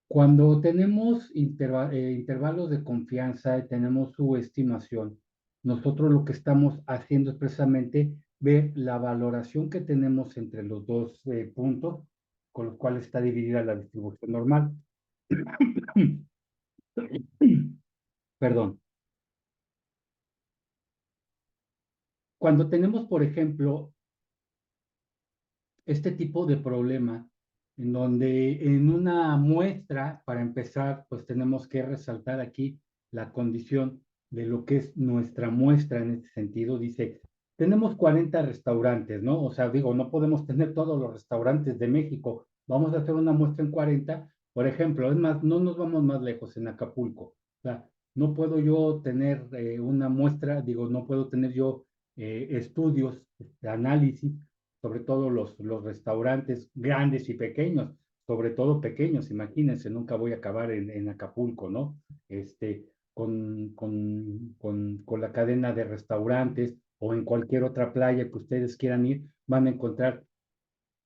Cuando tenemos intervalos de confianza y tenemos su estimación, nosotros lo que estamos haciendo es precisamente ver la valoración que tenemos entre los dos puntos con los cuales está dividida la distribución normal. Perdón. Cuando tenemos, por ejemplo, este tipo de problema, en donde en una muestra, para empezar, pues tenemos que resaltar aquí la condición de lo que es nuestra muestra en este sentido. Dice, tenemos 40 restaurantes, ¿no? O sea, digo, no podemos tener todos los restaurantes de México. Vamos a hacer una muestra en 40. Por ejemplo, es más, no nos vamos más lejos, en Acapulco. O sea, no puedo yo tener una muestra, digo, no puedo tener yo estudios, análisis sobre todo los restaurantes grandes y pequeños, sobre todo pequeños, imagínense, nunca voy a acabar en Acapulco, ¿no? Con la cadena de restaurantes o en cualquier otra playa que ustedes quieran ir, van a encontrar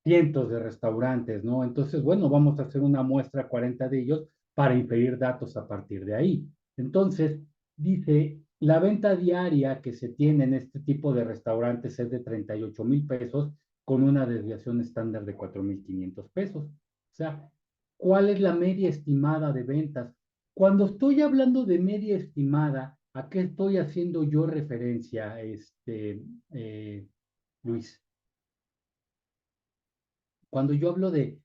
cientos de restaurantes, ¿no? Entonces, bueno, vamos a hacer una muestra, 40 de ellos, para inferir datos a partir de ahí. Entonces, dice, la venta diaria que se tiene en este tipo de restaurantes es de 38,000 pesos con una desviación estándar de 4,500 pesos. O sea, ¿cuál es la media estimada de ventas? Cuando estoy hablando de media estimada, ¿a qué estoy haciendo yo referencia, Luis? Cuando yo hablo de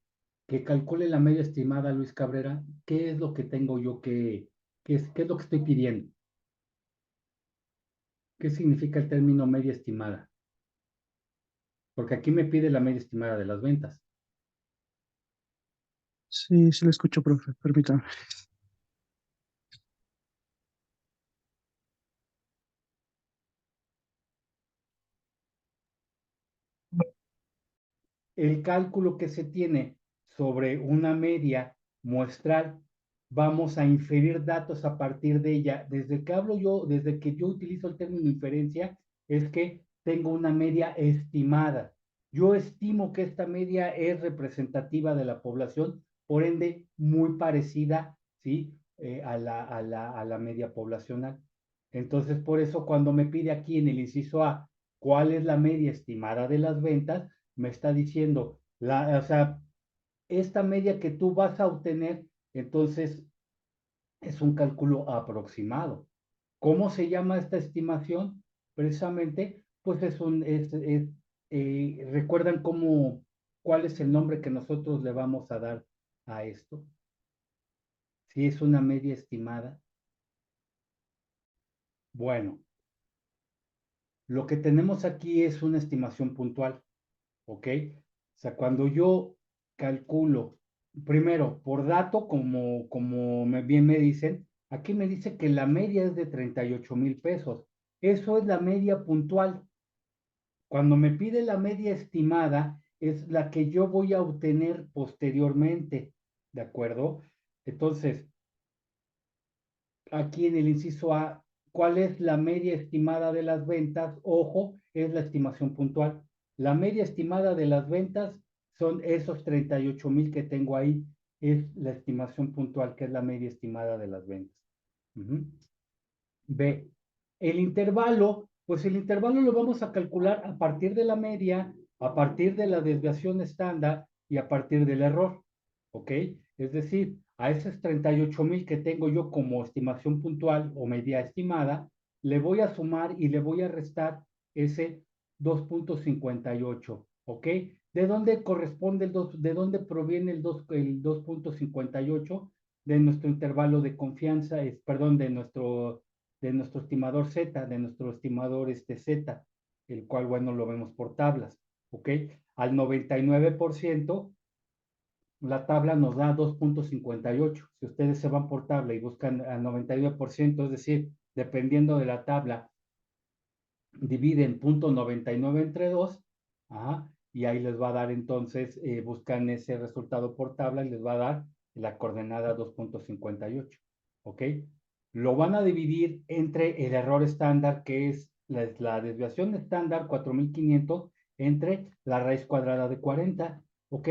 que calcule la media estimada, Luis Cabrera, ¿qué es lo que tengo yo qué es lo que estoy pidiendo? ¿Qué significa el término media estimada? Porque aquí me pide la media estimada de las ventas. Sí, sí le escucho, profe, permítame. El cálculo que se tiene sobre una media muestral, vamos a inferir datos a partir de ella. Desde que yo utilizo el término inferencia, es que tengo una media estimada. Yo estimo que esta media es representativa de la población, por ende, muy parecida, ¿sí? A la media poblacional. Entonces, por eso, cuando me pide aquí en el inciso A, ¿cuál es la media estimada de las ventas? Me está diciendo, o sea, esta media que tú vas a obtener, entonces es un cálculo aproximado. ¿Cómo se llama esta estimación? Precisamente, pues ¿recuerdan cuál es el nombre que nosotros le vamos a dar a esto? Si es una media estimada. Bueno, lo que tenemos aquí es una estimación puntual. ¿Ok? O sea, cuando yo calculo, primero, por dato, como bien me dicen, aquí me dice que la media es de 38,000 pesos. Eso es la media puntual. Cuando me pide la media estimada, es la que yo voy a obtener posteriormente, ¿de acuerdo? Entonces, aquí en el inciso A, ¿cuál es la media estimada de las ventas? Ojo, es la estimación puntual. La media estimada de las ventas son esos 38,000 que tengo ahí. Es la estimación puntual, que es la media estimada de las ventas. B. El intervalo, pues el intervalo lo vamos a calcular a partir de la media, a partir de la desviación estándar y a partir del error. ¿Ok? Es decir, a esos 38,000 que tengo yo como estimación puntual o media estimada, le voy a sumar y le voy a restar ese 2,58. ¿Ok? ¿De dónde corresponde de dónde proviene el 2,58? De nuestro intervalo de confianza, perdón, de nuestro estimador Z, de nuestro estimador Z, el cual, bueno, lo vemos por tablas, ¿ok? Al 99%, la tabla nos da 2,58. Si ustedes se van por tabla y buscan al 99%, es decir, dependiendo de la tabla, dividen 0,99 entre 2, y ahí les va a dar entonces, buscan ese resultado por tabla y les va a dar la coordenada 2,58, ¿ok? Lo van a dividir entre el error estándar, que es la desviación estándar 4,500 entre la raíz cuadrada de 40, ¿ok?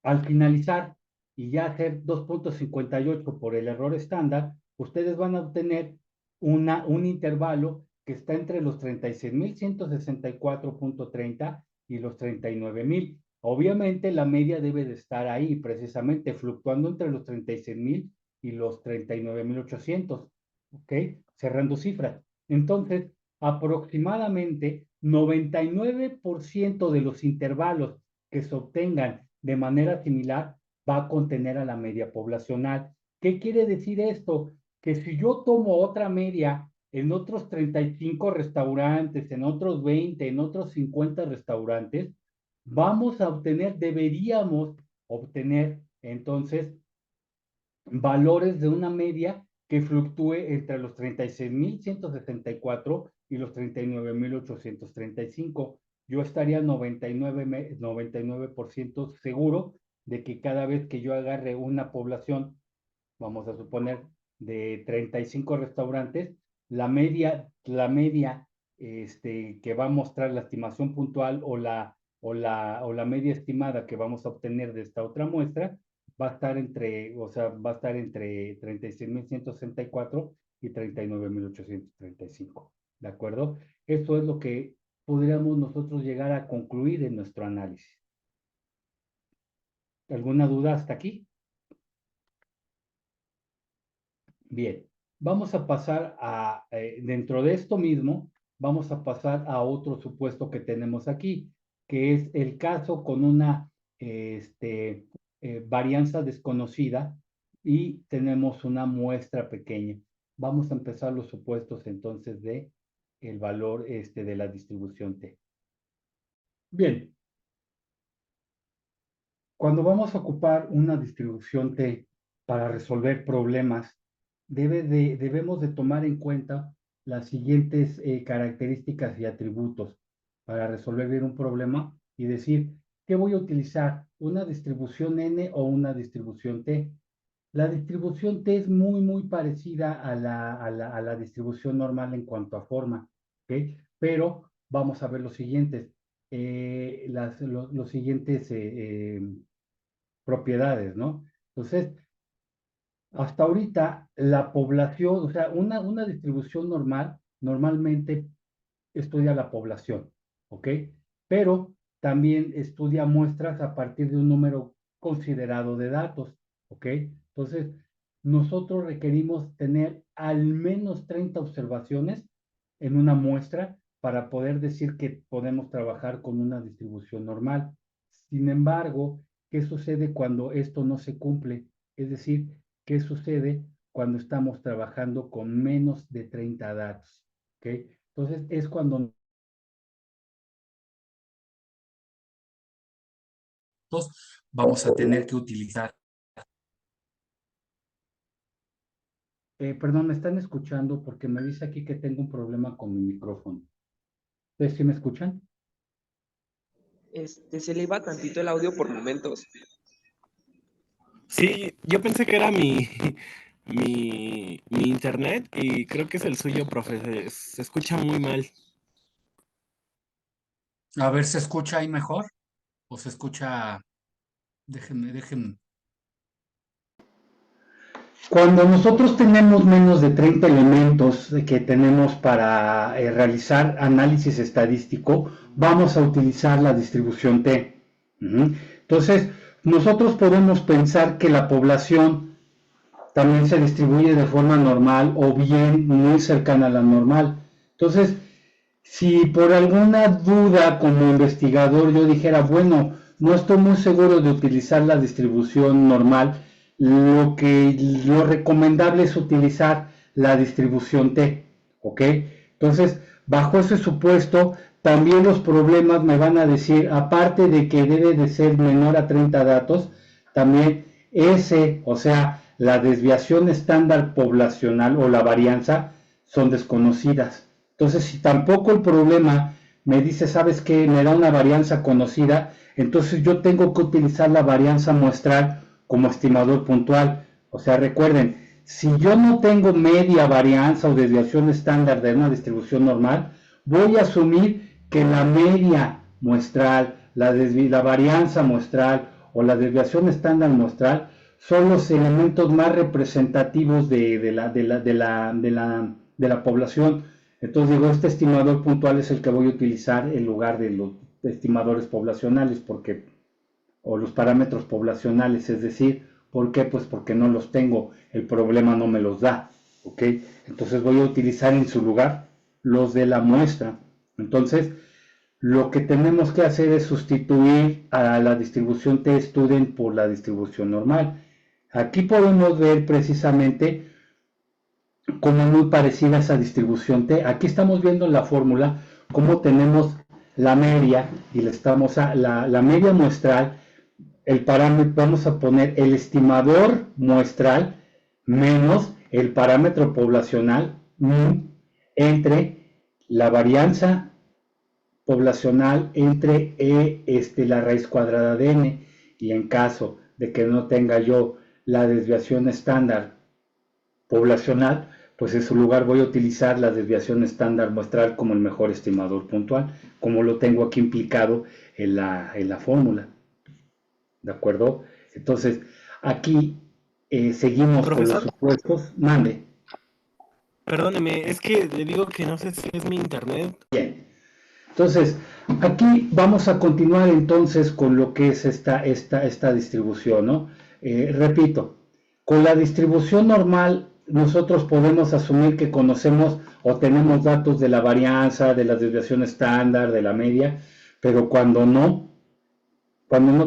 Al finalizar, y ya hacer 2.58 por el error estándar, ustedes van a obtener un intervalo que está entre los 36.164.30 y los 39.000. Obviamente la media debe de estar ahí, precisamente fluctuando entre los 36.000 y los 39.800, ¿ok? Cerrando cifras. Entonces, aproximadamente 99% de los intervalos que se obtengan de manera similar va a contener a la media poblacional. ¿Qué quiere decir esto? Que si yo tomo otra media en otros 35 restaurantes, en otros 20, en otros 50 restaurantes, vamos a obtener, deberíamos obtener entonces valores de una media que fluctúe entre los 36.164 y los 39.835. Yo estaría 99% seguro de que cada vez que yo agarre una población, vamos a suponer, de 35 restaurantes, la media que va a mostrar la estimación puntual o la media estimada que vamos a obtener de esta otra muestra va a estar entre, o sea, va a estar entre 36.164 y 39.835. ¿De acuerdo? Eso es lo que podríamos nosotros llegar a concluir en nuestro análisis. ¿Alguna duda hasta aquí? Bien, vamos a pasar a, dentro de esto mismo, vamos a pasar a otro supuesto que tenemos aquí, que es el caso con una varianza desconocida y tenemos una muestra pequeña. Vamos a empezar los supuestos entonces de el valor de la distribución T. Bien, cuando vamos a ocupar una distribución T para resolver problemas, debemos de tomar en cuenta las siguientes características y atributos para resolver bien un problema y decir, ¿qué voy a utilizar? ¿Una distribución N o una distribución T? La distribución T es muy parecida a la distribución normal en cuanto a forma, ¿ok? Pero vamos a ver los siguientes, los siguientes propiedades, ¿no? Entonces, hasta ahorita la población, o sea, una distribución normal normalmente estudia la población, ¿ok? Pero también estudia muestras a partir de un número considerado de datos, ¿ok? Entonces, nosotros requerimos tener al menos 30 observaciones en una muestra para poder decir que podemos trabajar con una distribución normal. Sin embargo, ¿qué sucede cuando esto no se cumple? Es decir, ¿qué sucede cuando estamos trabajando con menos de 30 datos? ¿Ok? Entonces, es cuando vamos a tener que utilizar. Perdón, ¿me están escuchando? Porque me dice aquí que tengo un problema con mi micrófono. ¿Ustedes sí me escuchan? Se le iba tantito el audio por momentos. Sí, yo pensé que era mi internet y creo que es el suyo, profe. Se escucha muy mal. A ver, ¿se escucha ahí mejor? ¿O se escucha? Déjenme. Cuando nosotros tenemos menos de 30 elementos que tenemos para realizar análisis estadístico, vamos a utilizar la distribución T. Entonces, nosotros podemos pensar que la población también se distribuye de forma normal o bien muy cercana a la normal. Entonces, si por alguna duda como investigador yo dijera, bueno, no estoy muy seguro de utilizar la distribución normal, lo recomendable es utilizar la distribución T, ¿ok? Entonces, bajo ese supuesto, también los problemas me van a decir, aparte de que debe de ser menor a 30 datos, también S, o sea, la desviación estándar poblacional o la varianza, son desconocidas. Entonces, si tampoco el problema me dice, ¿sabes qué? Me da una varianza conocida, entonces yo tengo que utilizar la varianza muestral como estimador puntual. O sea, recuerden, si yo no tengo media varianza o desviación estándar de una distribución normal, voy a asumir que la media muestral, la varianza muestral o la desviación estándar muestral son los elementos más representativos de la población. Entonces digo, este estimador puntual es el que voy a utilizar en lugar de los estimadores poblacionales, o los parámetros poblacionales, es decir, ¿por qué? Pues porque no los tengo, el problema no me los da, ¿ok? Entonces voy a utilizar en su lugar los de la muestra. Entonces, lo que tenemos que hacer es sustituir a la distribución t-student por la distribución normal. Aquí podemos ver precisamente cómo es muy parecida a esa distribución t. Aquí estamos viendo en la fórmula cómo tenemos la media y la media muestral, el parámetro, vamos a poner el estimador muestral menos el parámetro poblacional entre la varianza poblacional entre la raíz cuadrada de n, y en caso de que no tenga yo la desviación estándar poblacional, pues en su lugar voy a utilizar la desviación estándar muestral como el mejor estimador puntual, como lo tengo aquí implicado en la fórmula. ¿De acuerdo? Entonces, aquí seguimos Profesor, con los supuestos. Mande. perdóneme, es que le digo que no sé si es mi internet. Bien. Entonces, aquí vamos a continuar entonces con lo que es esta distribución, ¿no? Repito, con la distribución normal nosotros podemos asumir que conocemos o tenemos datos de la varianza, de la desviación estándar, de la media, pero cuando no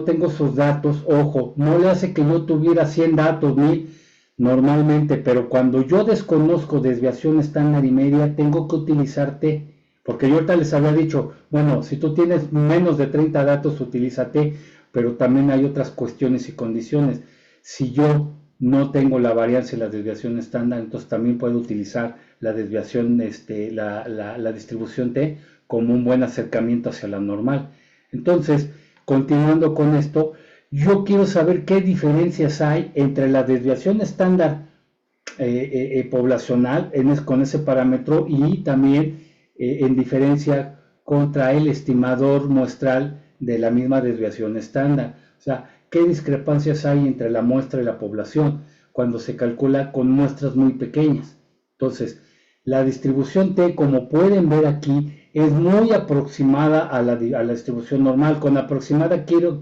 tengo esos datos, ojo, no le hace que yo tuviera 100 datos, 1000 normalmente, pero cuando yo desconozco desviación estándar y media, tengo que utilizar t. Porque yo ahorita les había dicho, bueno, si tú tienes menos de 30 datos, utilízate, pero también hay otras cuestiones y condiciones. Si yo no tengo la varianza y la desviación estándar, entonces también puedo utilizar la desviación, la distribución t como un buen acercamiento hacia la normal. Entonces, continuando con esto, yo quiero saber qué diferencias hay entre la desviación estándar poblacional con ese parámetro y también en diferencia contra el estimador muestral de la misma desviación estándar. O sea, ¿qué discrepancias hay entre la muestra y la población cuando se calcula con muestras muy pequeñas? Entonces, la distribución t, como pueden ver aquí, es muy aproximada a la distribución normal. Con aproximada quiero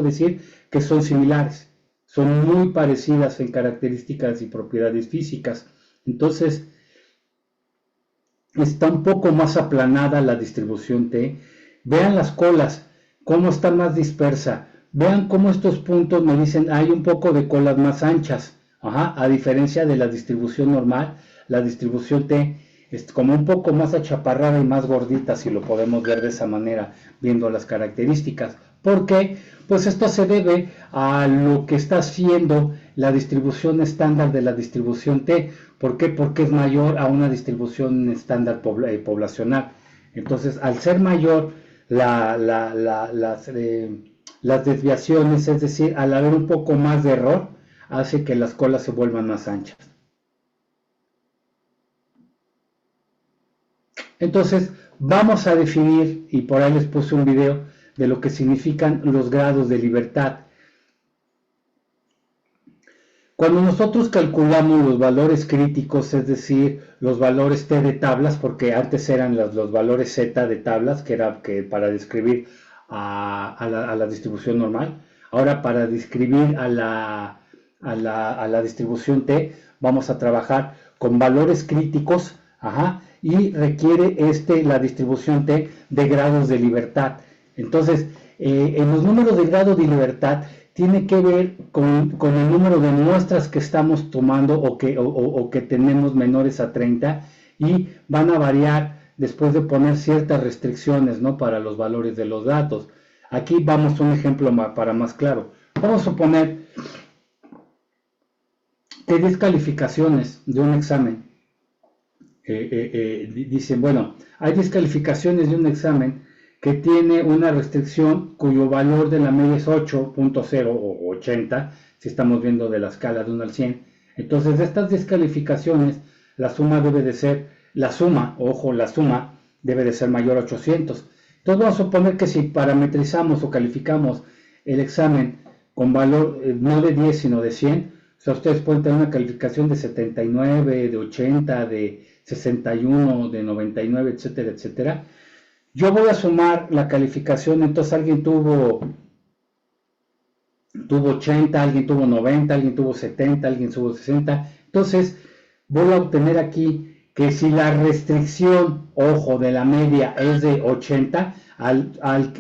decir que son similares, son muy parecidas en características y propiedades físicas. Entonces, está un poco más aplanada la distribución t. Vean las colas, cómo está más dispersa. Vean cómo estos puntos me dicen hay un poco de colas más anchas. A diferencia de la distribución normal, la distribución t es como un poco más achaparrada y más gordita, si lo podemos ver de esa manera, viendo las características. ¿Por qué? Pues esto se debe a lo que está haciendo la distribución estándar de la distribución t. ¿Por qué? Porque es mayor a una distribución estándar poblacional. Entonces, al ser mayor las desviaciones, es decir, al haber un poco más de error, hace que las colas se vuelvan más anchas. Entonces, vamos a definir, y por ahí les puse un video de lo que significan los grados de libertad. Cuando nosotros calculamos los valores críticos, es decir, los valores t de tablas, porque antes eran los valores z de tablas, que era para describir a la distribución normal, ahora para describir a la distribución t, vamos a trabajar con valores críticos, y requiere la distribución t de grados de libertad. Entonces, en los números de grado de libertad tiene que ver con el número de muestras que estamos tomando o que tenemos menores a 30, y van a variar después de poner ciertas restricciones, ¿no?, para los valores de los datos. Aquí vamos a un ejemplo para más claro. Vamos a suponer que 10 calificaciones de un examen. Dicen, bueno, hay 10 calificaciones de un examen que tiene una restricción cuyo valor de la media es 8.0 o 80, si estamos viendo de la escala de 1 al 100. Entonces, de estas 10 calificaciones, la suma debe de ser mayor a 800. Entonces, vamos a suponer que si parametrizamos o calificamos el examen con valor no de 10 sino de 100, o sea, ustedes pueden tener una calificación de 79, de 80, de 61, de 99, etcétera, etcétera. Yo voy a sumar la calificación, entonces alguien tuvo 80, alguien tuvo 90, alguien tuvo 70, alguien tuvo 60. Entonces voy a obtener aquí que si la restricción, ojo, de la media es de 80,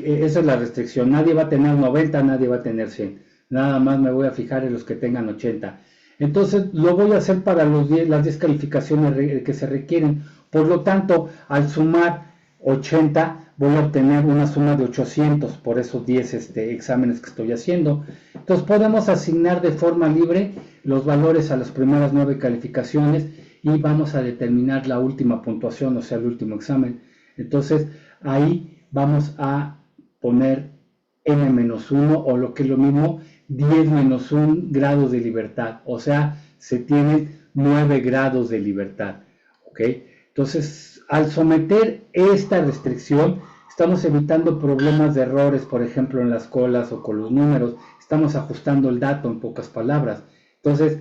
esa es la restricción. Nadie va a tener 90, nadie va a tener 100. Nada más me voy a fijar en los que tengan 80. Entonces lo voy a hacer para las 10 calificaciones que se requieren. Por lo tanto, al sumar 80, voy a obtener una suma de 800 por esos 10 exámenes que estoy haciendo. Entonces podemos asignar de forma libre los valores a las primeras 9 calificaciones y vamos a determinar la última puntuación, o sea, el último examen. Entonces ahí vamos a poner n-1 o lo que es lo mismo, 10 menos 1 grados de libertad, o sea, se tienen 9 grados de libertad, ¿ok? Entonces, al someter esta restricción, estamos evitando problemas de errores, por ejemplo, en las colas o con los números, estamos ajustando el dato en pocas palabras. Entonces,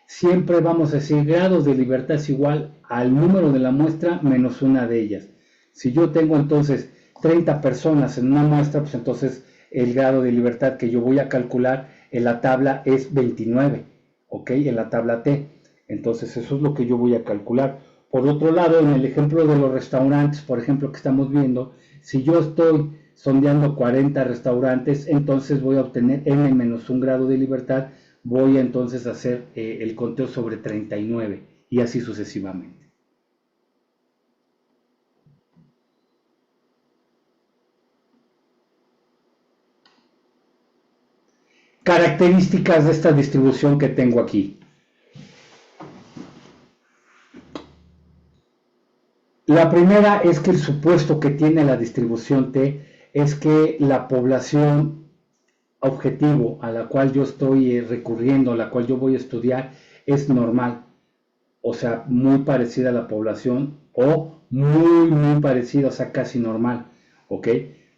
siempre vamos a decir grados de libertad es igual al número de la muestra menos una de ellas. Si yo tengo entonces 30 personas en una muestra, pues entonces el grado de libertad que yo voy a calcular en la tabla es 29, ¿ok? En la tabla T. Entonces eso es lo que yo voy a calcular. Por otro lado, en el ejemplo de los restaurantes, por ejemplo, que estamos viendo, si yo estoy sondeando 40 restaurantes, entonces voy a obtener n-1 grado de libertad, voy a entonces hacer el conteo sobre 39 y así sucesivamente. Características de esta distribución que tengo aquí. La primera es que el supuesto que tiene la distribución T es que la población objetivo a la cual yo estoy recurriendo, a la cual yo voy a estudiar, es normal, o sea, muy parecida a la población o muy parecida, o sea, casi normal, ¿ok?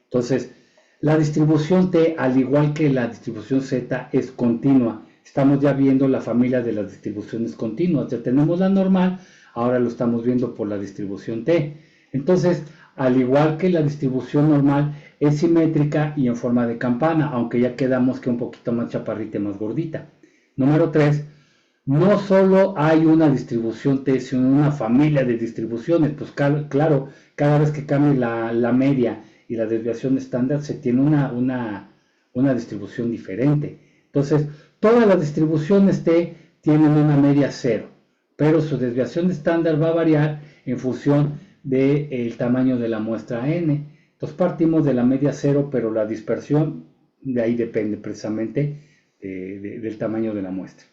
Entonces, la distribución T, al igual que la distribución Z, es continua. Estamos ya viendo la familia de las distribuciones continuas. Ya tenemos la normal, ahora lo estamos viendo por la distribución T. Entonces, al igual que la distribución normal, es simétrica y en forma de campana, aunque ya quedamos que un poquito más chaparrita y más gordita. Número 3. No solo hay una distribución T, sino una familia de distribuciones. Pues claro, cada vez que cambie la media y la desviación estándar, se tiene una distribución diferente. Entonces, todas las distribuciones T tienen una media 0, pero su desviación estándar va a variar en función del tamaño de la muestra n. Entonces partimos de la media 0, pero la dispersión de ahí depende precisamente del tamaño de la muestra.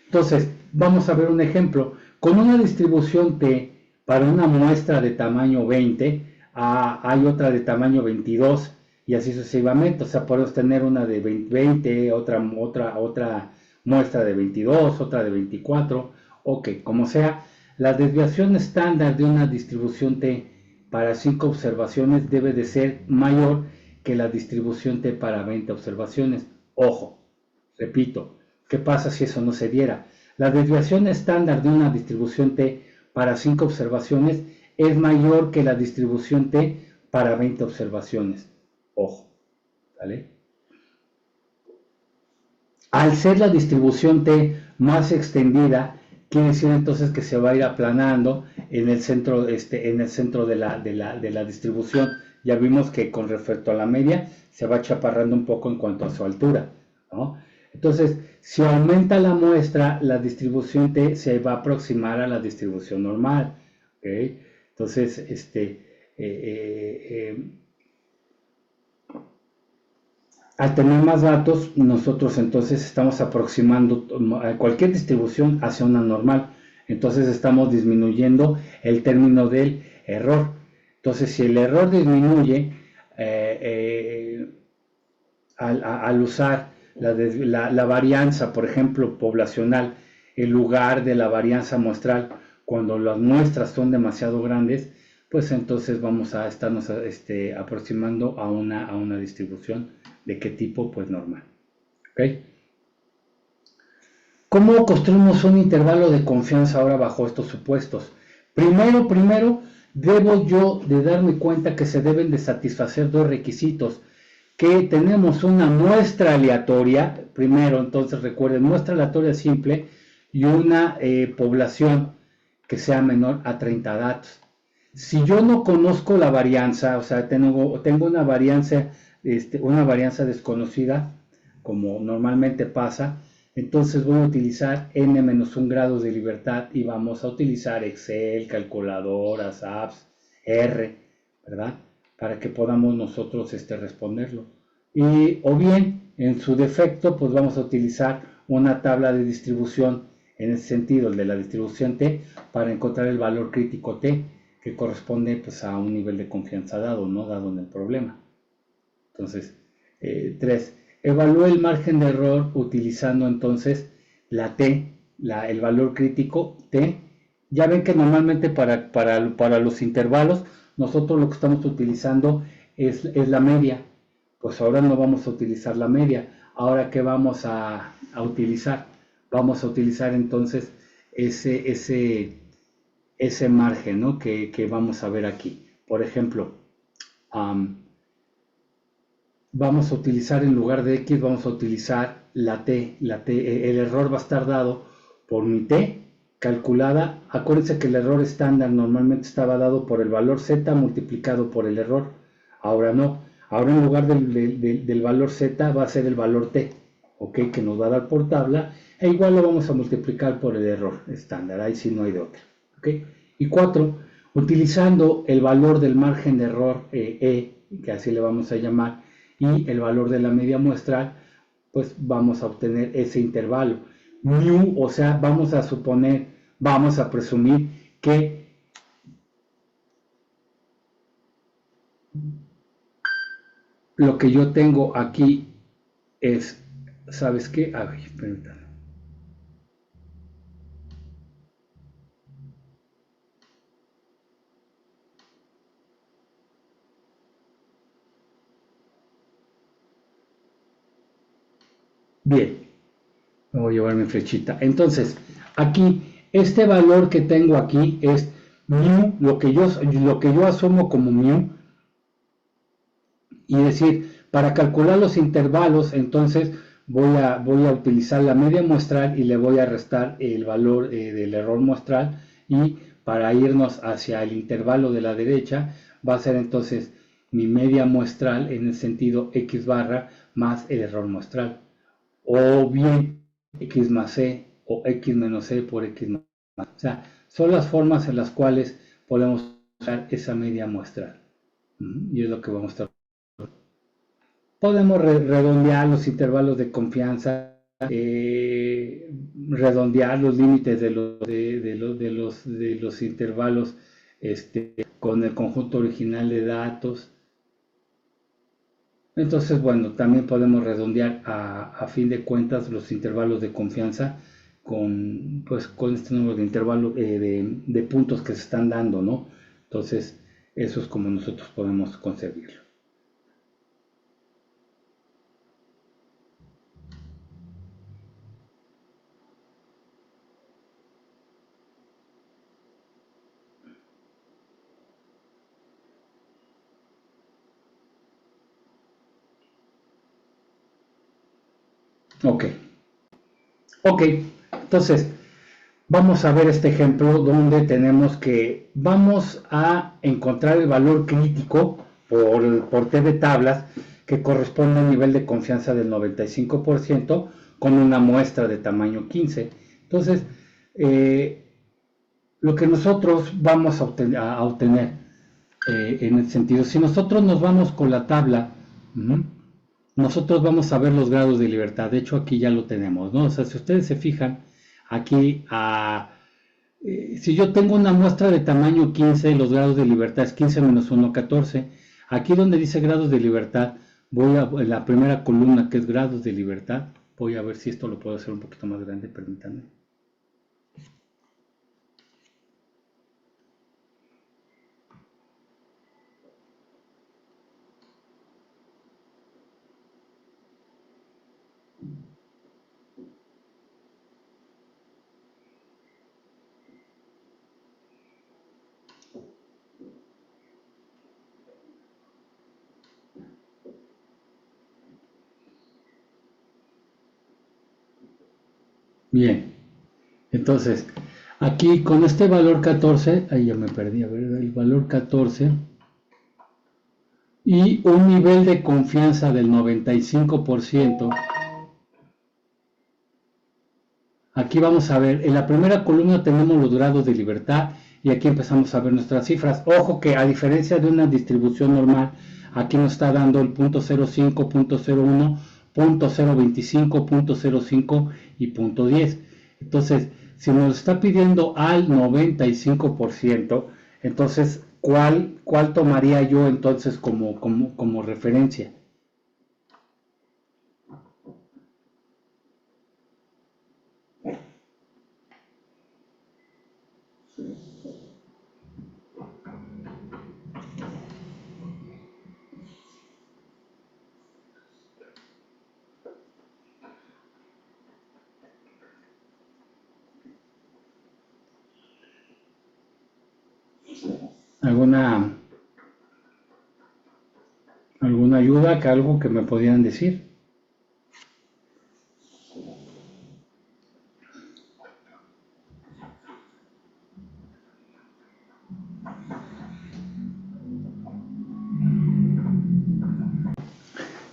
Entonces, vamos a ver un ejemplo. Con una distribución T para una muestra de tamaño 20, hay otra de tamaño 22 y así sucesivamente. O sea, podemos tener una de 20, otra muestra de 22, otra de 24. Ok, como sea, la desviación estándar de una distribución T para 5 observaciones debe de ser mayor que la distribución T para 20 observaciones. Ojo, repito, ¿qué pasa si eso no se diera? La desviación estándar de una distribución T para 5 observaciones es mayor que la distribución T para 20 observaciones. Ojo, ¿vale? Al ser la distribución T más extendida, quiere decir entonces que se va a ir aplanando en el centro, de la distribución. Ya vimos que con respecto a la media se va chaparrando un poco en cuanto a su altura, ¿no? Entonces, si aumenta la muestra, la distribución T se va a aproximar a la distribución normal, ¿okay? Entonces, al tener más datos, nosotros entonces estamos aproximando cualquier distribución hacia una normal. Entonces estamos disminuyendo el término del error. Entonces, si el error disminuye al usar la varianza, por ejemplo, poblacional, en lugar de la varianza muestral, cuando las muestras son demasiado grandes, pues entonces vamos a estarnos aproximando a una distribución de qué tipo, pues normal. ¿Ok? ¿Cómo construimos un intervalo de confianza ahora bajo estos supuestos? Primero, debo yo de darme cuenta que se deben de satisfacer dos requisitos. Que tenemos una muestra aleatoria, primero, entonces recuerden, muestra aleatoria simple y una población que sea menor a 30 datos. Si yo no conozco la varianza, o sea, tengo una varianza desconocida, como normalmente pasa, entonces voy a utilizar n-1 grados de libertad y vamos a utilizar Excel, calculadoras, apps, R, ¿verdad? Para que podamos nosotros responderlo. O bien, en su defecto, pues vamos a utilizar una tabla de distribución, en ese sentido, el de la distribución T, para encontrar el valor crítico T, que corresponde pues a un nivel de confianza dado, ¿no? Dado en el problema. Entonces, 3. Evalúe el margen de error utilizando entonces la T, el valor crítico T. Ya ven que normalmente para los intervalos nosotros lo que estamos utilizando es la media. Pues ahora no vamos a utilizar la media. Ahora, ¿qué vamos a utilizar? Vamos a utilizar entonces ese margen, ¿no? que vamos a ver aquí. Por ejemplo, vamos a utilizar en lugar de X, vamos a utilizar la T. El error va a estar dado por mi T calculada. Acuérdense que el error estándar normalmente estaba dado por el valor Z multiplicado por el error. Ahora no. Ahora en lugar del valor Z va a ser el valor T, ¿ok? Que nos va a dar por tabla. E igual lo vamos a multiplicar por el error estándar. Ahí sí no hay de otra, ¿ok? Y 4. Utilizando el valor del margen de error que así le vamos a llamar, y el valor de la media muestral, pues vamos a obtener ese intervalo. Mu, o sea, vamos a presumir que lo que yo tengo aquí es, ¿sabes qué? A ver, permítame. Bien, me voy a llevar mi flechita. Entonces, aquí, este valor que tengo aquí es mu, lo que yo asumo como mu, y decir, para calcular los intervalos, entonces voy a utilizar la media muestral y le voy a restar el valor del error muestral, y para irnos hacia el intervalo de la derecha va a ser entonces mi media muestral en el sentido X barra más el error muestral, o bien X más C o X menos C por X más. O sea, son las formas en las cuales podemos usar esa media muestral. Y es lo que vamos a estar. Podemos redondear los intervalos de confianza, redondear los límites de los intervalos con el conjunto original de datos. Entonces, bueno, también podemos redondear a fin de cuentas los intervalos de confianza con este número de intervalos de puntos que se están dando, ¿no? Entonces, eso es como nosotros podemos concebirlo. Ok, entonces vamos a ver este ejemplo donde vamos a encontrar el valor crítico por T de tablas que corresponde al nivel de confianza del 95% con una muestra de tamaño 15. Entonces, lo que nosotros vamos a obtener en el sentido, si nosotros nos vamos con la tabla, nosotros vamos a ver los grados de libertad. De hecho, aquí ya lo tenemos, ¿no? O sea, si ustedes se fijan, aquí, si yo tengo una muestra de tamaño 15, los grados de libertad es 15 menos 1, 14. Aquí donde dice grados de libertad, en la primera columna, que es grados de libertad, voy a ver si esto lo puedo hacer un poquito más grande, permítanme. Bien, entonces, aquí con este valor 14, ahí ya me perdí, a ver, el valor 14, y un nivel de confianza del 95%, aquí vamos a ver, en la primera columna tenemos los grados de libertad, y aquí empezamos a ver nuestras cifras. Ojo que a diferencia de una distribución normal, aquí nos está dando el punto 0.5, punto 0.1, punto 0.25, punto 0.5 y punto 10. Entonces, si nos está pidiendo al 95%, entonces, ¿cuál tomaría yo entonces como referencia? ¿Alguna ayuda, que algo que me podrían decir?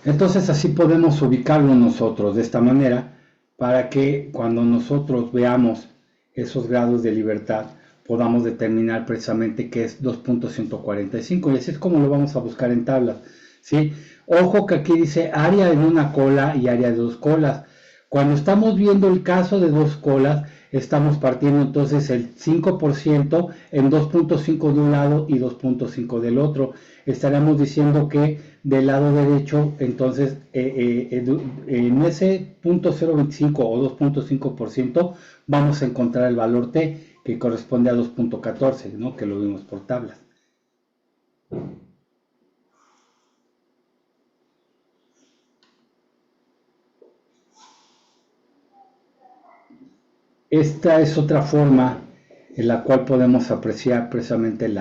Entonces así podemos ubicarlo nosotros de esta manera para que cuando nosotros veamos esos grados de libertad podamos determinar precisamente qué es 2.145 y así es como lo vamos a buscar en tablas, ¿sí? Ojo que aquí dice área de una cola y área de dos colas. Cuando estamos viendo el caso de dos colas, estamos partiendo entonces el 5% en 2.5 de un lado y 2.5 del otro. Estaremos diciendo que del lado derecho, entonces, en ese 0.025 o 2.5% vamos a encontrar el valor T, que corresponde a 2.14, ¿no? Que lo vimos por tablas. Esta es otra forma en la cual podemos apreciar precisamente en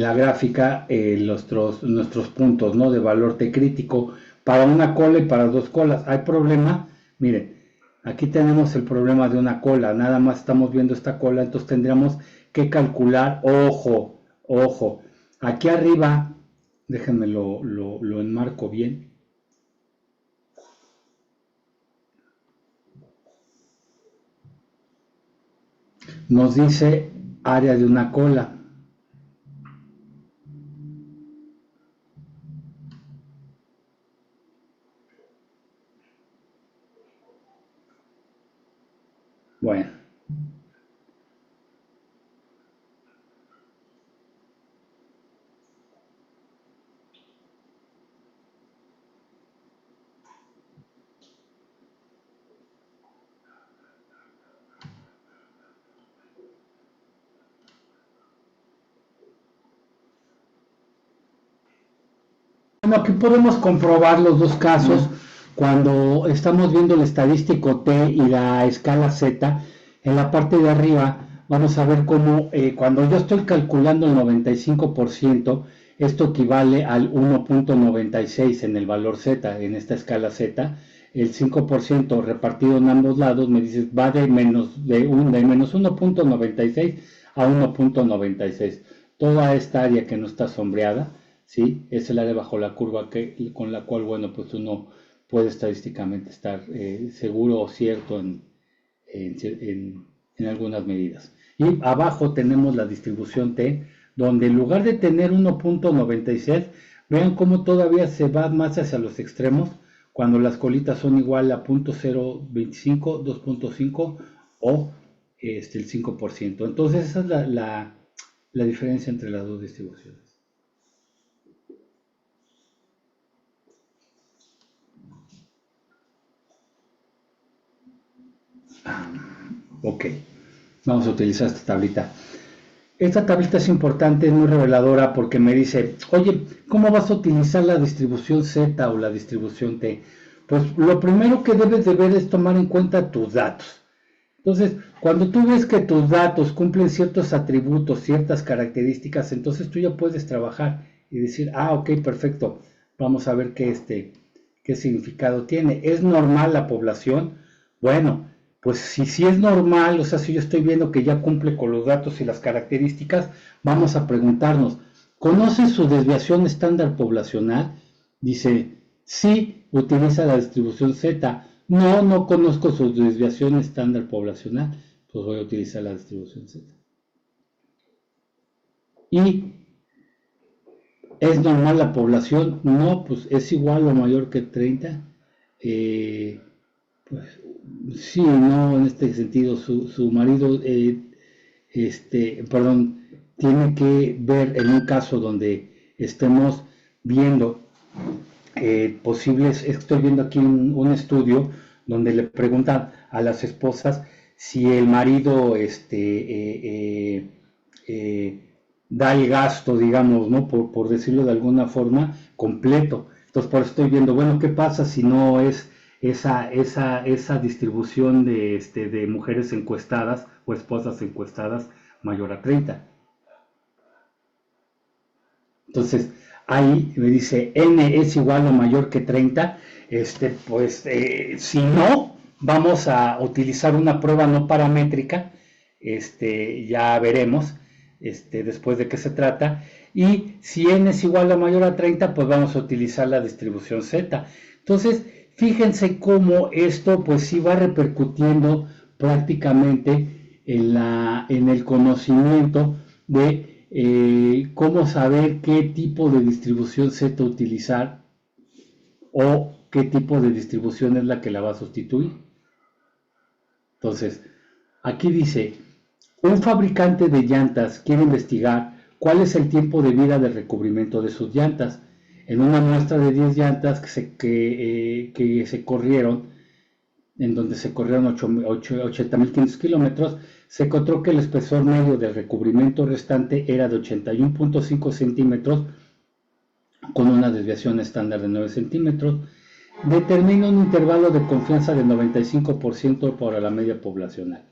la gráfica nuestros puntos, ¿no? De valor T crítico para una cola y para dos colas. ¿Hay problema? Miren, aquí tenemos el problema de una cola, nada más estamos viendo esta cola, entonces tendríamos que calcular, ojo, aquí arriba, déjenme lo enmarco bien. Nos dice área de una cola. Bueno. Bueno, aquí podemos comprobar los dos casos cuando estamos viendo el estadístico T y la escala Z. En la parte de arriba vamos a ver cómo cuando yo estoy calculando el 95%, esto equivale al 1.96 en el valor Z, en esta escala Z. El 5% repartido en ambos lados me dice va de menos 1.96 a 1.96. Toda esta área que no está sombreada, ¿sí? Es el área bajo la curva con la cual, bueno, pues uno puede estadísticamente estar seguro o cierto en algunas medidas. Y abajo tenemos la distribución T, donde en lugar de tener 1.96, vean cómo todavía se va más hacia los extremos, cuando las colitas son igual a 0.025, 2.5 o el 5%. Entonces esa es la diferencia entre las dos distribuciones. Ok, vamos a utilizar esta tablita. Esta tablita es importante, es muy reveladora porque me dice, oye, ¿cómo vas a utilizar la distribución Z o la distribución T? Pues lo primero que debes de ver es tomar en cuenta tus datos. Entonces, cuando tú ves que tus datos cumplen ciertos atributos, ciertas características, entonces tú ya puedes trabajar y decir, ok, perfecto, vamos a ver qué ¿qué significado tiene? ¿Es normal la población? Bueno, pues si es normal, o sea, si yo estoy viendo que ya cumple con los datos y las características, vamos a preguntarnos, ¿conoce su desviación estándar poblacional? Dice, sí, utiliza la distribución Z. No, no conozco su desviación estándar poblacional, pues voy a utilizar la distribución Z. ¿Y es normal la población? No, pues es igual o mayor que 30. Pues sí, no, en este sentido, su marido, perdón, tiene que ver en un caso donde estemos viendo posibles, estoy viendo aquí un estudio donde le preguntan a las esposas si el marido da el gasto, digamos, ¿no? Por decirlo de alguna forma, completo. Entonces, por eso estoy viendo, bueno, ¿qué pasa si no es esa distribución de mujeres encuestadas o esposas encuestadas mayor a 30? Entonces, ahí me dice n es igual o mayor que 30, pues si no, vamos a utilizar una prueba no paramétrica, ya veremos después de qué se trata, y si n es igual o mayor a 30, pues vamos a utilizar la distribución Z. Entonces, fíjense cómo esto pues sí va repercutiendo prácticamente en el conocimiento de cómo saber qué tipo de distribución Z utilizar o qué tipo de distribución es la que la va a sustituir. Entonces, aquí dice, un fabricante de llantas quiere investigar cuál es el tiempo de vida de recubrimiento de sus llantas. En una muestra de 10 llantas que se corrieron, en donde se corrieron 80.500 kilómetros, se encontró que el espesor medio del recubrimiento restante era de 81.5 centímetros con una desviación estándar de 9 centímetros. Determina un intervalo de confianza de 95% para la media poblacional.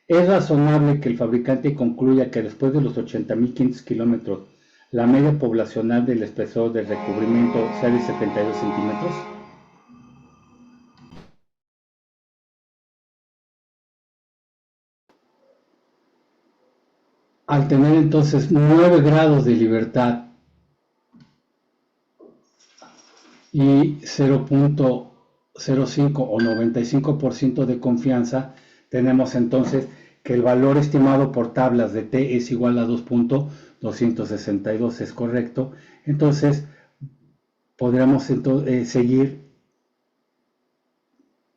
Es razonable que el fabricante concluya que después de los 80.500 kilómetros la media poblacional del espesor del recubrimiento sea de 72 centímetros. Al tener entonces 9 grados de libertad y 0.05 o 95% de confianza, tenemos entonces que el valor estimado por tablas de T es igual a 2.262, es correcto. Entonces, podríamos seguir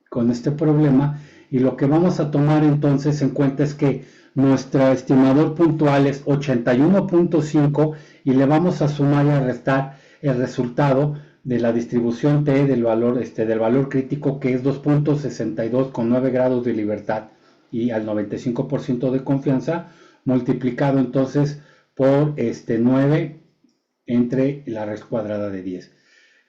con este problema, y lo que vamos a tomar entonces en cuenta es que nuestro estimador puntual es 81.5 y le vamos a sumar y a restar el resultado de la distribución T del valor crítico, que es 2.62 con 9 grados de libertad y al 95% de confianza, multiplicado entonces por 9 entre la raíz cuadrada de 10.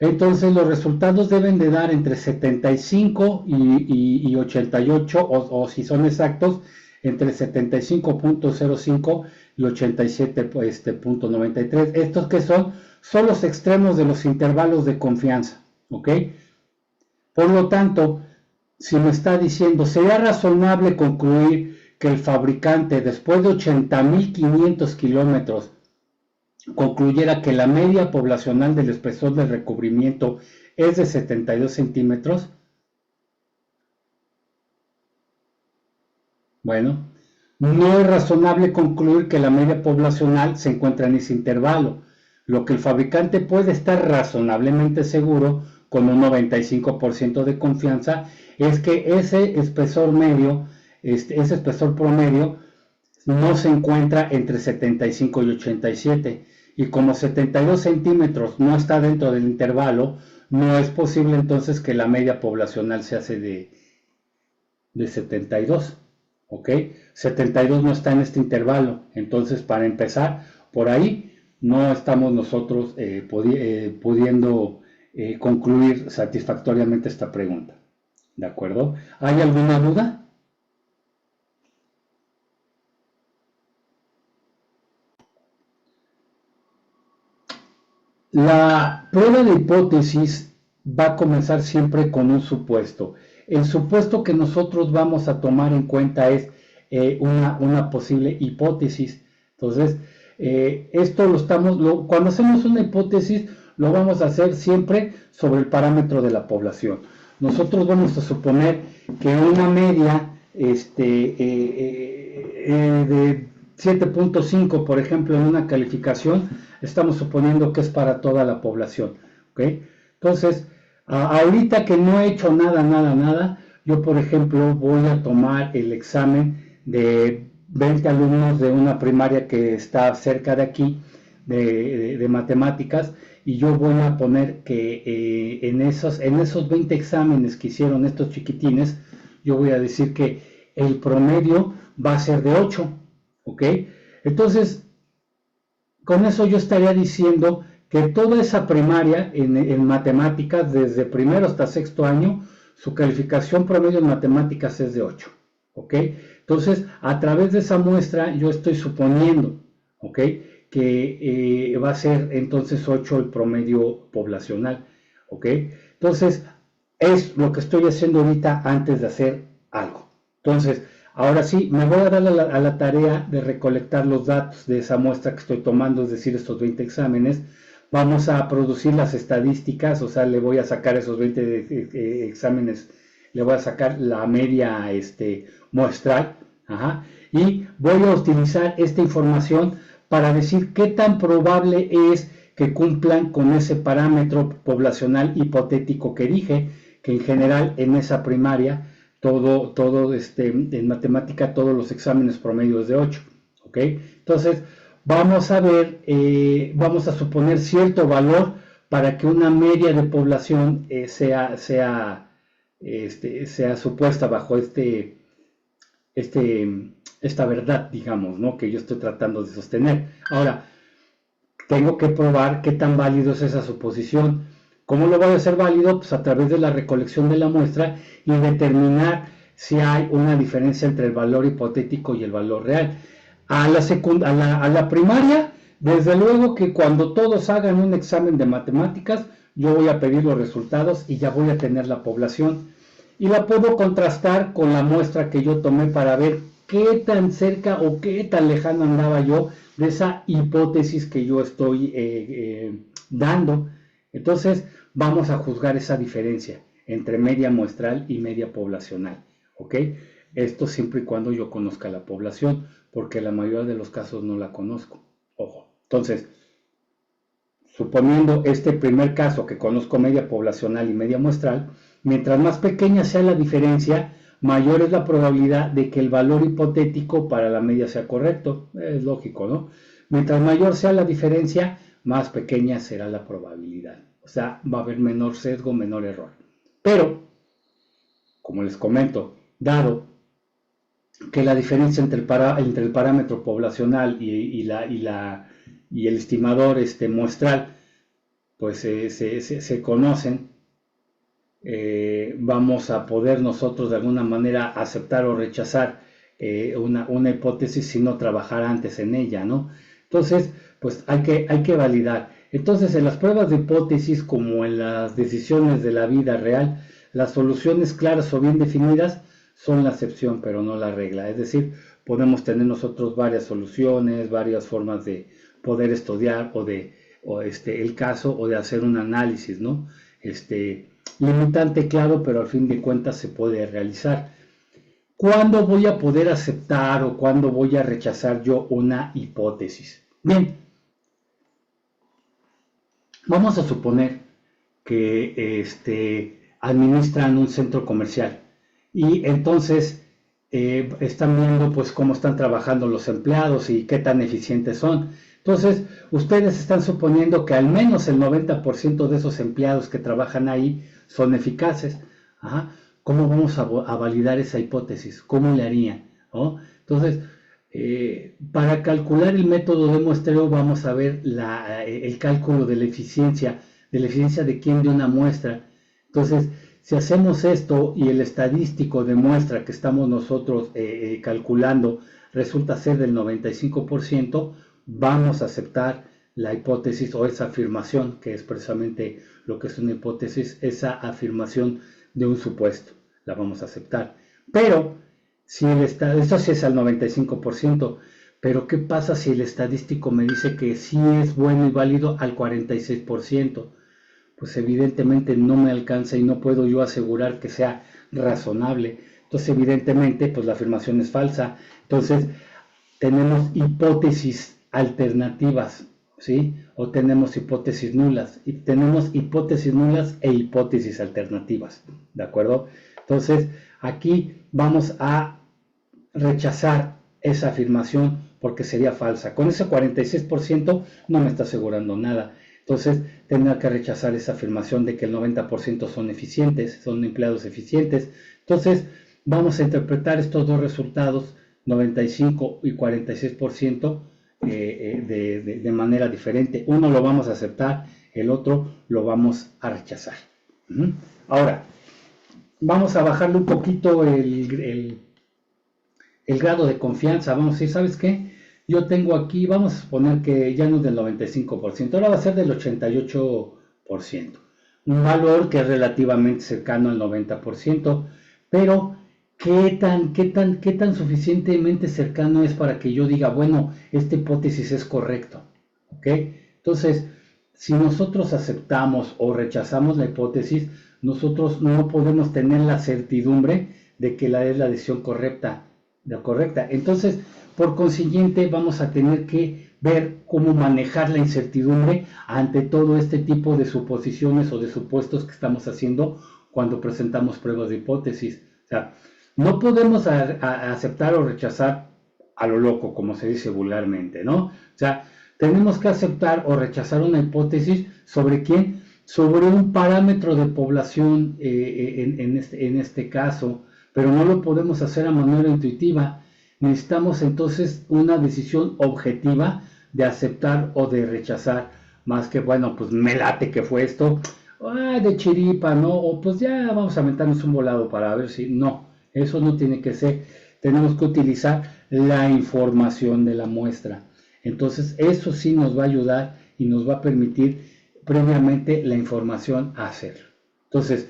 Entonces los resultados deben de dar entre 75 y 88, o si son exactos, entre 75.05 y 87.93. Estos que son los extremos de los intervalos de confianza, ¿ok? Por lo tanto, si me está diciendo, sería razonable concluir que el fabricante, después de 80.500 kilómetros, concluyera que la media poblacional del espesor del recubrimiento es de 72 centímetros. Bueno, no es razonable concluir que la media poblacional se encuentra en ese intervalo. Lo que el fabricante puede estar razonablemente seguro, con un 95% de confianza, es que ese espesor medio, ese espesor promedio, no se encuentra entre 75 y 87. Y como 72 centímetros no está dentro del intervalo, no es posible entonces que la media poblacional se hace de 72. ¿Ok? 72 no está en este intervalo. Entonces, para empezar, por ahí no estamos nosotros pudiendo concluir satisfactoriamente esta pregunta. ¿De acuerdo? ¿Hay alguna duda? La prueba de hipótesis va a comenzar siempre con un supuesto. El supuesto que nosotros vamos a tomar en cuenta es una posible hipótesis. Entonces, esto cuando hacemos una hipótesis, lo vamos a hacer siempre sobre el parámetro de la población. Nosotros vamos a suponer que una media de 7.5, por ejemplo, en una calificación, estamos suponiendo que es para toda la población. ¿Okay? Entonces, ahorita que no he hecho nada, yo, por ejemplo, voy a tomar el examen de 20 alumnos de una primaria que está cerca de aquí, de matemáticas, y yo voy a poner que en esos 20 exámenes que hicieron estos chiquitines, yo voy a decir que el promedio va a ser de 8, ¿ok? Entonces, con eso yo estaría diciendo que toda esa primaria en matemáticas, desde primero hasta sexto año, su calificación promedio en matemáticas es de 8, ¿ok? Entonces, a través de esa muestra, yo estoy suponiendo, ¿ok?, que va a ser entonces 8 el promedio poblacional, ¿ok? Entonces, es lo que estoy haciendo ahorita antes de hacer algo. Entonces, ahora sí, me voy a dar a la tarea de recolectar los datos de esa muestra que estoy tomando, es decir, estos 20 exámenes. Vamos a producir las estadísticas, o sea, le voy a sacar esos 20 exámenes, le voy a sacar la media muestral, y voy a utilizar esta información para decir qué tan probable es que cumplan con ese parámetro poblacional hipotético que dije, que en general en esa primaria, en matemática, todos los exámenes promedios de 8, ¿ok? Entonces, vamos a ver, vamos a suponer cierto valor para que una media de población sea supuesta bajo esta verdad, digamos, ¿no?, que yo estoy tratando de sostener. Ahora, tengo que probar qué tan válido es esa suposición. ¿Cómo lo voy a hacer válido? Pues a través de la recolección de la muestra y determinar si hay una diferencia entre el valor hipotético y el valor real. A la primaria, desde luego que cuando todos hagan un examen de matemáticas, yo voy a pedir los resultados y ya voy a tener la población. Y la puedo contrastar con la muestra que yo tomé para ver qué tan cerca o qué tan lejano andaba yo de esa hipótesis que yo estoy dando. Entonces, vamos a juzgar esa diferencia entre media muestral y media poblacional, ¿ok? Esto siempre y cuando yo conozca la población, porque la mayoría de los casos no la conozco. Ojo. Entonces, suponiendo este primer caso que conozco media poblacional y media muestral, mientras más pequeña sea la diferencia, mayor es la probabilidad de que el valor hipotético para la media sea correcto. Es lógico, ¿no? Mientras mayor sea la diferencia, más pequeña será la probabilidad. O sea, va a haber menor sesgo, menor error. Pero, como les comento, dado que la diferencia entre el parámetro poblacional y el estimador muestral, pues se conocen, vamos a poder nosotros de alguna manera aceptar o rechazar una hipótesis si no trabajar antes en ella, ¿no? Entonces, pues hay que validar. Entonces, en las pruebas de hipótesis, como en las decisiones de la vida real, las soluciones claras o bien definidas son la excepción, pero no la regla. Es decir, podemos tener nosotros varias soluciones, varias formas de poder estudiar el caso o de hacer un análisis, ¿no? Limitante, claro, pero al fin de cuentas se puede realizar. ¿Cuándo voy a poder aceptar o cuándo voy a rechazar yo una hipótesis? Bien, vamos a suponer que administran un centro comercial y entonces están viendo pues cómo están trabajando los empleados y qué tan eficientes son. Entonces, ustedes están suponiendo que al menos el 90% de esos empleados que trabajan ahí son eficaces. ¿Cómo vamos a validar esa hipótesis? ¿Cómo le harían? ¿No? Entonces, para calcular el método de muestreo vamos a ver el cálculo de la eficiencia de quién de una muestra. Entonces, si hacemos esto y el estadístico de muestra que estamos nosotros calculando resulta ser del 95%, vamos a aceptar la hipótesis o esa afirmación, que es precisamente lo que es una hipótesis, esa afirmación de un supuesto, la vamos a aceptar. Pero, si esto sí es al 95%, pero ¿qué pasa si el estadístico me dice que sí es bueno y válido al 46%? Pues evidentemente no me alcanza y no puedo yo asegurar que sea razonable. Entonces, evidentemente, pues la afirmación es falsa. Entonces, tenemos hipótesis alternativas, ¿sí? O tenemos hipótesis nulas. Y tenemos hipótesis nulas e hipótesis alternativas, ¿de acuerdo? Entonces, aquí vamos a rechazar esa afirmación porque sería falsa. Con ese 46% no me está asegurando nada. Entonces, tendrá que rechazar esa afirmación de que el 90% son eficientes, son empleados eficientes. Entonces, vamos a interpretar estos dos resultados, 95 y 46%, de manera diferente. Uno lo vamos a aceptar, el otro lo vamos a rechazar. Ahora, vamos a bajarle un poquito el grado de confianza. Vamos a decir, ¿sabes qué? Yo tengo aquí, vamos a suponer que ya no es del 95%, ahora va a ser del 88%. Un valor que es relativamente cercano al 90%, pero ¿qué tan suficientemente cercano es para que yo diga, bueno, esta hipótesis es correcta? ¿Ok? Entonces, si nosotros aceptamos o rechazamos la hipótesis, nosotros no podemos tener la certidumbre de que es la decisión correcta. Entonces, por consiguiente, vamos a tener que ver cómo manejar la incertidumbre ante todo este tipo de suposiciones o de supuestos que estamos haciendo cuando presentamos pruebas de hipótesis. O sea, no podemos aceptar o rechazar a lo loco, como se dice vulgarmente, ¿no? O sea, tenemos que aceptar o rechazar una hipótesis sobre quién, sobre un parámetro de población en este caso, pero no lo podemos hacer a manera intuitiva. Necesitamos entonces una decisión objetiva de aceptar o de rechazar, más que, bueno, pues me late que fue esto, de chiripa, ¿no? O pues ya vamos a meternos un volado para ver si, no, eso no tiene que ser. Tenemos que utilizar la información de la muestra. Entonces, eso sí nos va a ayudar y nos va a permitir previamente la información a hacerlo. Entonces,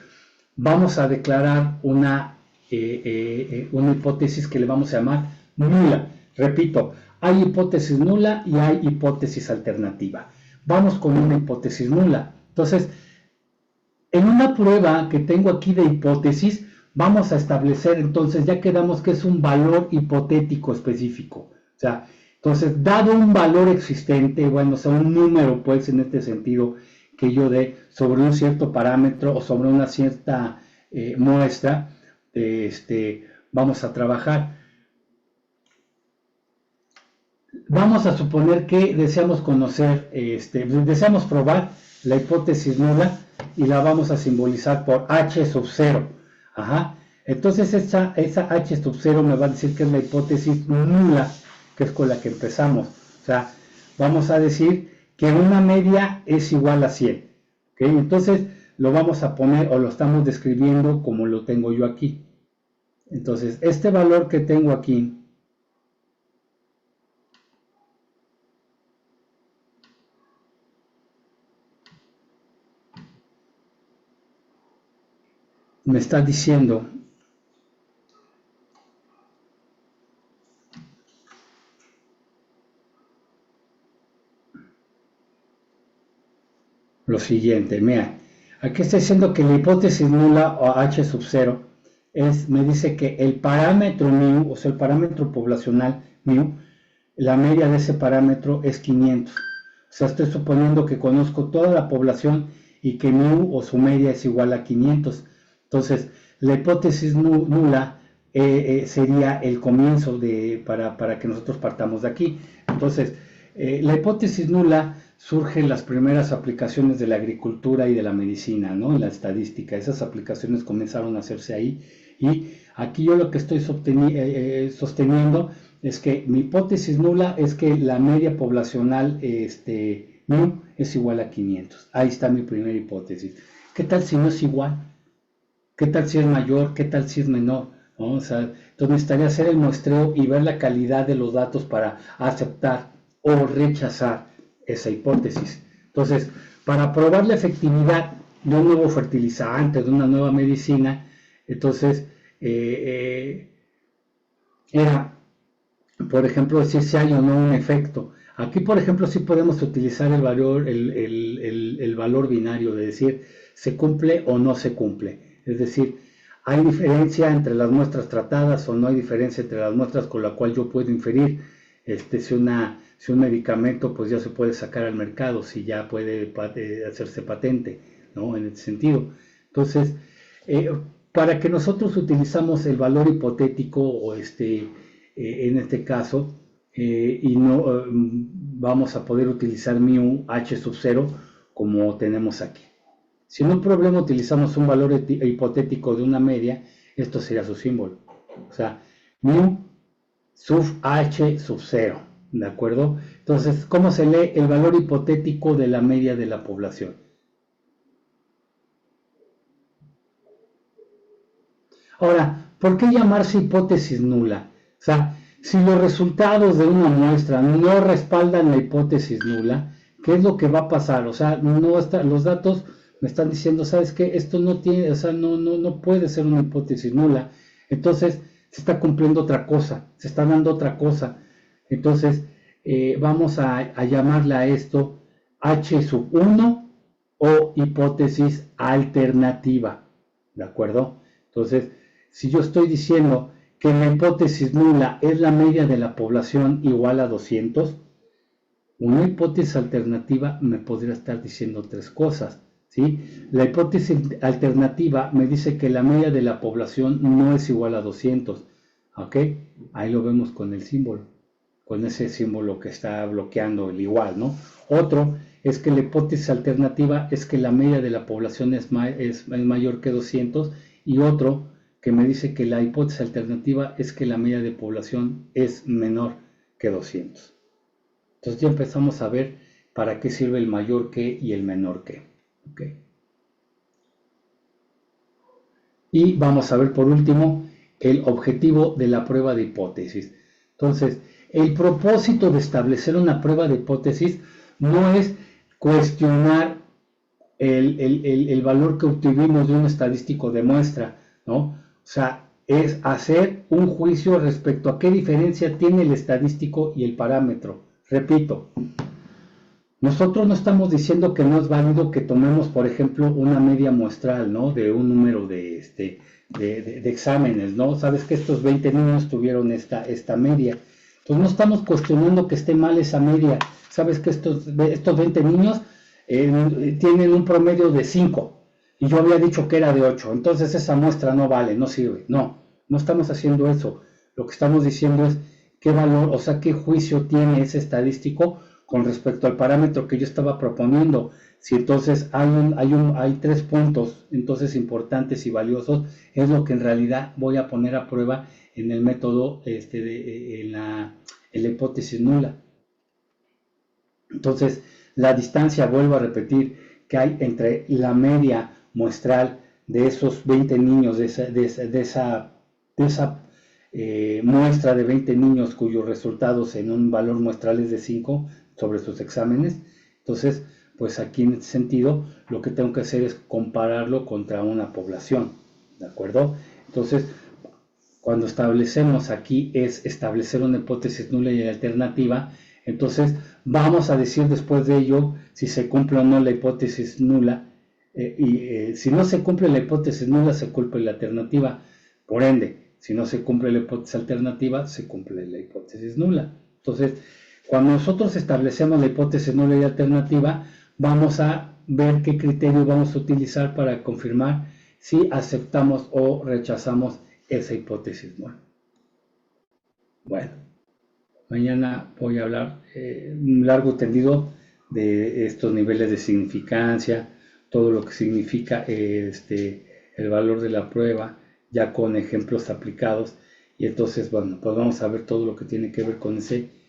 vamos a declarar una hipótesis que le vamos a llamar nula. Repito, hay hipótesis nula y hay hipótesis alternativa. Vamos con una hipótesis nula. Entonces, en una prueba que tengo aquí de hipótesis, vamos a establecer, entonces ya quedamos que es un valor hipotético específico. O sea, entonces, dado un valor existente, bueno, o sea, un número, pues, en este sentido, que yo dé sobre un cierto parámetro o sobre una cierta muestra, vamos a trabajar. Vamos a suponer que deseamos conocer, deseamos probar la hipótesis nula y la vamos a simbolizar por H sub 0. Ajá. Entonces esa H sub 0 me va a decir que es la hipótesis nula, que es con la que empezamos. O sea, vamos a decir que una media es igual a 100. ¿Okay? Entonces lo vamos a poner o lo estamos describiendo como lo tengo yo aquí. Entonces, este valor que tengo aquí me está diciendo lo siguiente. Mira, aquí está diciendo que la hipótesis nula o H sub 0 me dice que el parámetro μ, o sea, el parámetro poblacional μ, la media de ese parámetro es 500. O sea, estoy suponiendo que conozco toda la población y que μ o su media es igual a 500. Entonces, la hipótesis nula sería el comienzo para que nosotros partamos de aquí. Entonces, la hipótesis nula surge en las primeras aplicaciones de la agricultura y de la medicina, ¿no? En la estadística. Esas aplicaciones comenzaron a hacerse ahí. Y aquí yo lo que estoy sosteniendo es que mi hipótesis nula es que la media poblacional μ es igual a 500. Ahí está mi primera hipótesis. ¿Qué tal si no es igual? ¿Qué tal si es mayor? ¿Qué tal si es menor? ¿No? O sea, entonces necesitaría hacer el muestreo y ver la calidad de los datos para aceptar o rechazar esa hipótesis. Entonces, para probar la efectividad de un nuevo fertilizante, de una nueva medicina, entonces era, por ejemplo, decir si hay o no un efecto. Aquí, por ejemplo, sí podemos utilizar el valor binario, de decir se cumple o no se cumple. Es decir, ¿hay diferencia entre las muestras tratadas o no hay diferencia entre las muestras con la cual yo puedo inferir si un medicamento pues ya se puede sacar al mercado, si ya puede hacerse patente, ¿no? En ese sentido. Entonces, para que nosotros utilizamos el valor hipotético o en este caso, y no vamos a poder utilizar mu h sub 0 como tenemos aquí. Si no hay problema utilizamos un valor hipotético de una media, esto sería su símbolo. O sea, mu sub h sub 0, ¿de acuerdo? Entonces, ¿cómo se lee el valor hipotético de la media de la población? Ahora, ¿por qué llamarse hipótesis nula? O sea, si los resultados de una muestra no respaldan la hipótesis nula, ¿qué es lo que va a pasar? O sea, los datos me están diciendo, ¿sabes qué? Esto no tiene, o sea, no puede ser una hipótesis nula. Entonces, se está cumpliendo otra cosa, se está dando otra cosa. Entonces, vamos a llamarle a esto H sub 1 o hipótesis alternativa, ¿de acuerdo? Entonces, si yo estoy diciendo que la hipótesis nula es la media de la población igual a 200, una hipótesis alternativa me podría estar diciendo tres cosas, ¿sí? La hipótesis alternativa me dice que la media de la población no es igual a 200, ¿ok? Ahí lo vemos con el símbolo, con ese símbolo que está bloqueando el igual, ¿no? Otro es que la hipótesis alternativa es que la media de la población es mayor que 200, y otro que me dice que la hipótesis alternativa es que la media de población es menor que 200. Entonces ya empezamos a ver para qué sirve el mayor que y el menor que. ¿Okay? Y vamos a ver por último el objetivo de la prueba de hipótesis. Entonces, el propósito de establecer una prueba de hipótesis no es cuestionar el valor que obtuvimos de un estadístico de muestra, ¿no? O sea, es hacer un juicio respecto a qué diferencia tiene el estadístico y el parámetro. Repito, nosotros no estamos diciendo que no es válido que tomemos, por ejemplo, una media muestral, ¿no? De un número de exámenes, ¿no? Sabes que estos 20 niños tuvieron esta media. Entonces no estamos cuestionando que esté mal esa media. Sabes que estos 20 niños tienen un promedio de 5 y yo había dicho que era de 8, entonces esa muestra no vale, no sirve. No estamos haciendo eso. Lo que estamos diciendo es qué valor, o sea, qué juicio tiene ese estadístico con respecto al parámetro que yo estaba proponiendo. Si entonces hay 3 puntos entonces importantes y valiosos, es lo que en realidad voy a poner a prueba en el método en la hipótesis nula. Entonces, la distancia, vuelvo a repetir, que hay entre la media muestral de esos 20 niños, de esa muestra de 20 niños cuyos resultados en un valor muestral es de 5 sobre sus exámenes. Entonces, pues aquí en este sentido, lo que tengo que hacer es compararlo contra una población, ¿de acuerdo? Entonces, cuando establecemos aquí es establecer una hipótesis nula y alternativa, entonces vamos a decir después de ello si se cumple o no la hipótesis nula, si no se cumple la hipótesis nula se cumple la alternativa, por ende, si no se cumple la hipótesis alternativa se cumple la hipótesis nula. Entonces, cuando nosotros establecemos la hipótesis nula y alternativa, vamos a ver qué criterio vamos a utilizar para confirmar si aceptamos o rechazamos esa hipótesis nula. Bueno, mañana voy a hablar un largo tendido de estos niveles de significancia, todo lo que significa el valor de la prueba, ya con ejemplos aplicados. Y entonces, bueno, pues vamos a ver todo lo que tiene que ver con ese